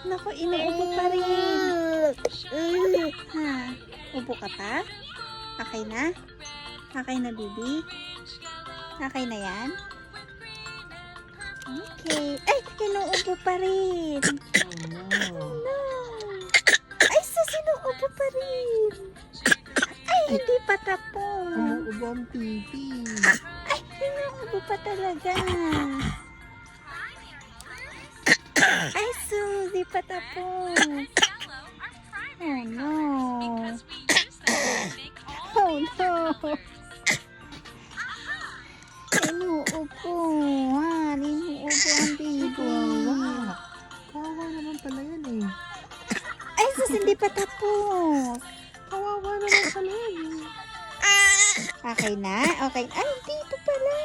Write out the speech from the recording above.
Naku, inuubo pa rin. Ha? Ubo ka pa? Okay na? Okay na, baby? Okay na yan? Okay. Ay, inuubo pa rin. No. Ay, sus, inuubo pa rin. Ay, hindi pa tapos. Umuubo ang pipi. Ay, inuubo pa talaga. Ay, sus, di pa tapos. Oh, no. Oh, no. Inuubo. Ha, inuubo ang baby. Kawawa naman pala yan eh. Ay, sus, hindi pa tapos. Kawawa naman pala yan eh. Okay na? Okay. Ay, dito pala.